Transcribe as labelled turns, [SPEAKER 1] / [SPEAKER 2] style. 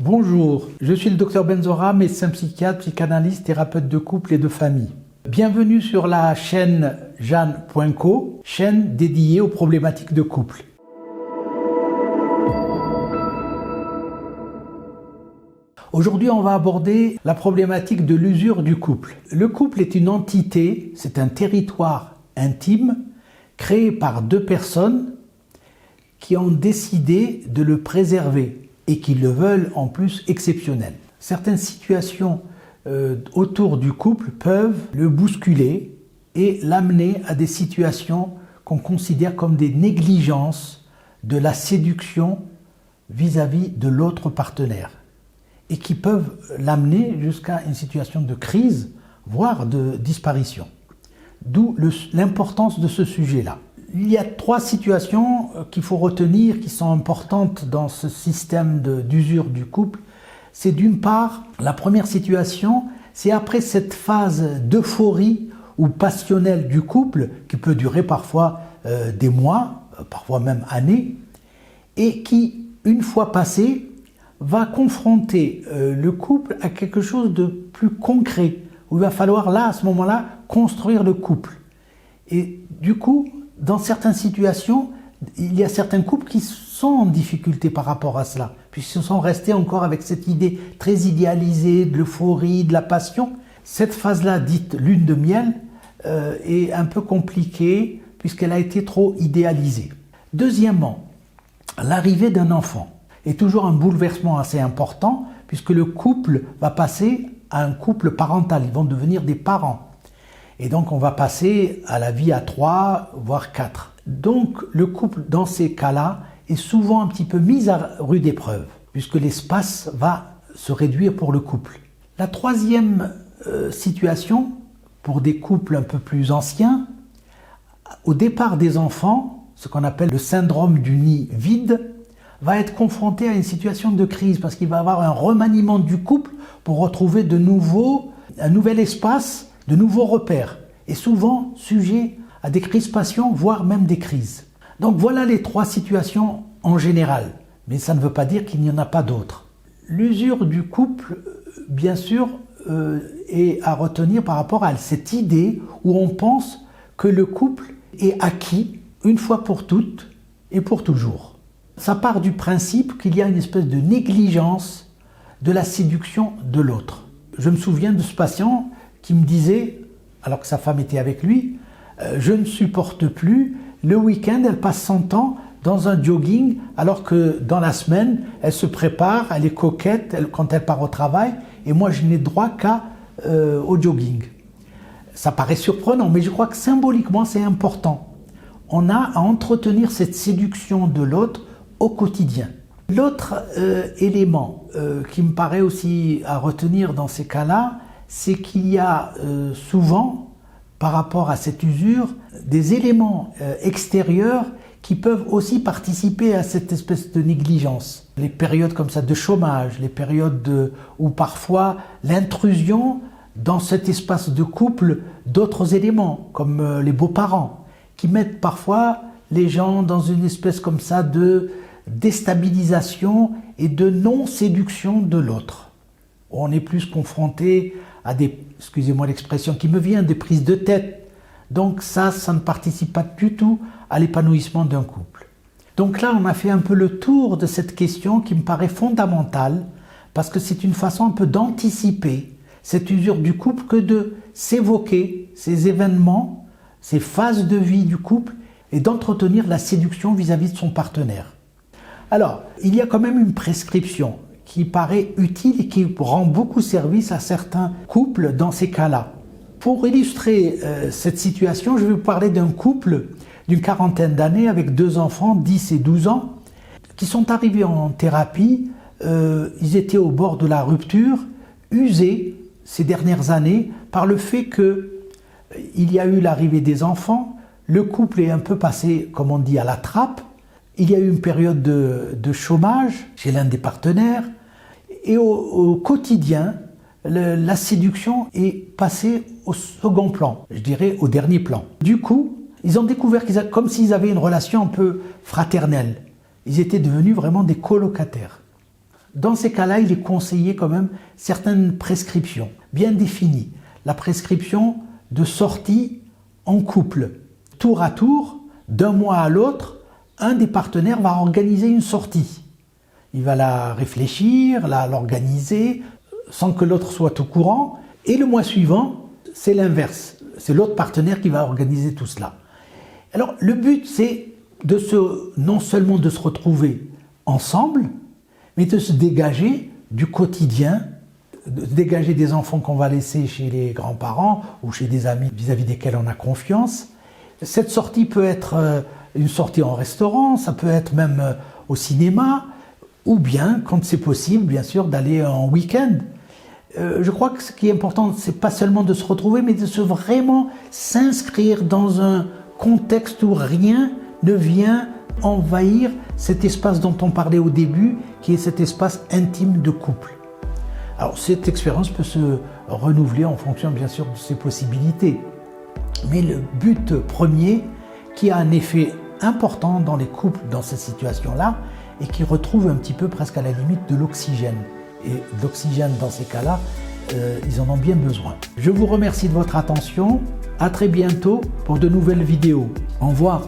[SPEAKER 1] Bonjour, je suis le Dr Benzora, médecin psychiatre, psychanalyste, thérapeute de couple et de famille. Bienvenue sur la chaîne Jeanne.co, chaîne dédiée aux problématiques de couple. Aujourd'hui, on va aborder la problématique de l'usure du couple. Le couple est une entité, c'est un territoire intime créé par deux personnes qui ont décidé de le préserver et qui le veulent en plus exceptionnel. Certaines situations autour du couple peuvent le bousculer et l'amener à des situations qu'on considère comme des négligences de la séduction vis-à-vis de l'autre partenaire et qui peuvent l'amener jusqu'à une situation de crise, voire de disparition. D'où l'importance de ce sujet-là. Il y a trois situations qu'il faut retenir qui sont importantes dans ce système d'usure du couple. C'est d'une part, la première situation, c'est après cette phase d'euphorie ou passionnelle du couple, qui peut durer parfois des mois, parfois même années, et qui, une fois passée, va confronter le couple à quelque chose de plus concret, où il va falloir là, à ce moment-là, construire le couple. Et du coup, dans certaines situations, il y a certains couples qui sont en difficulté par rapport à cela, puisqu'ils sont restés encore avec cette idée très idéalisée de l'euphorie, de la passion. Cette phase-là, dite lune de miel, est un peu compliquée, puisqu'elle a été trop idéalisée. Deuxièmement, l'arrivée d'un enfant est toujours un bouleversement assez important, puisque le couple va passer à un couple parental, ils vont devenir des parents. Et donc on va passer à la vie à 3, voire 4. Donc le couple, dans ces cas-là, est souvent un petit peu mis à rude épreuve, puisque l'espace va se réduire pour le couple. La troisième situation, pour des couples un peu plus anciens, au départ des enfants, ce qu'on appelle le syndrome du nid vide, va être confronté à une situation de crise parce qu'il va avoir un remaniement du couple pour retrouver un nouvel espace, de nouveaux repères et souvent sujet à des crispations, voire même des crises. Donc voilà les trois situations en général, mais ça ne veut pas dire qu'il n'y en a pas d'autres. L'usure du couple, bien sûr, est à retenir par rapport à cette idée où on pense que le couple est acquis une fois pour toutes et pour toujours. Ça part du principe qu'il y a une espèce de négligence de la séduction de l'autre. Je me souviens de ce patient qui me disait, alors que sa femme était avec lui, je ne supporte plus, le week-end elle passe son temps dans un jogging alors que dans la semaine elle se prépare, elle est coquette quand elle part au travail et moi je n'ai droit qu'à au jogging. Ça paraît surprenant mais je crois que symboliquement c'est important. On a à entretenir cette séduction de l'autre au quotidien. L'autre élément qui me paraît aussi à retenir dans ces cas-là, c'est qu'il y a souvent, par rapport à cette usure, des éléments extérieurs qui peuvent aussi participer à cette espèce de négligence. Les périodes comme ça de chômage, les périodes où parfois l'intrusion dans cet espace de couple d'autres éléments, comme les beaux-parents, qui mettent parfois les gens dans une espèce comme ça de déstabilisation et de non-séduction de l'autre. On est plus confronté à des, excusez-moi l'expression qui me vient, des prises de tête. Donc ça ne participe pas du tout à l'épanouissement d'un couple. Donc là, on a fait un peu le tour de cette question qui me paraît fondamentale parce que c'est une façon un peu d'anticiper cette usure du couple que de s'évoquer ces événements, ces phases de vie du couple et d'entretenir la séduction vis-à-vis de son partenaire. Alors, il y a quand même une prescription qui paraît utile et qui rend beaucoup service à certains couples dans ces cas-là. Pour illustrer cette situation, je vais vous parler d'un couple d'une quarantaine d'années avec deux enfants, 10 et 12 ans, qui sont arrivés en thérapie. Ils étaient au bord de la rupture, usés ces dernières années par le fait qu'il y a eu l'arrivée des enfants, le couple est un peu passé, comme on dit, à la trappe. Il y a eu une période de chômage chez l'un des partenaires et au quotidien, la séduction est passée au second plan, je dirais au dernier plan. Du coup, ils ont découvert comme s'ils avaient une relation un peu fraternelle. Ils étaient devenus vraiment des colocataires. Dans ces cas-là, il est conseillé quand même certaines prescriptions bien définies. La prescription de sortie en couple. Tour à tour, d'un mois à l'autre, un des partenaires va organiser une sortie. Il va la réfléchir, l'organiser, sans que l'autre soit au courant. Et le mois suivant, c'est l'inverse. C'est l'autre partenaire qui va organiser tout cela. Alors, le but, c'est non seulement de se retrouver ensemble, mais de se dégager du quotidien, de se dégager des enfants qu'on va laisser chez les grands-parents ou chez des amis vis-à-vis desquels on a confiance. Cette sortie peut être une sortie en restaurant, ça peut être même au cinéma, ou bien, quand c'est possible, bien sûr, d'aller en week-end. Je crois que ce qui est important, c'est pas seulement de se retrouver, mais de vraiment s'inscrire dans un contexte où rien ne vient envahir cet espace dont on parlait au début, qui est cet espace intime de couple. Alors, cette expérience peut se renouveler en fonction, bien sûr, de ses possibilités. Mais le but premier, qui a un effet important dans les couples dans cette situation-là, et qui retrouve un petit peu presque à la limite de l'oxygène. Et l'oxygène, dans ces cas-là, ils en ont bien besoin. Je vous remercie de votre attention. À très bientôt pour de nouvelles vidéos. Au revoir.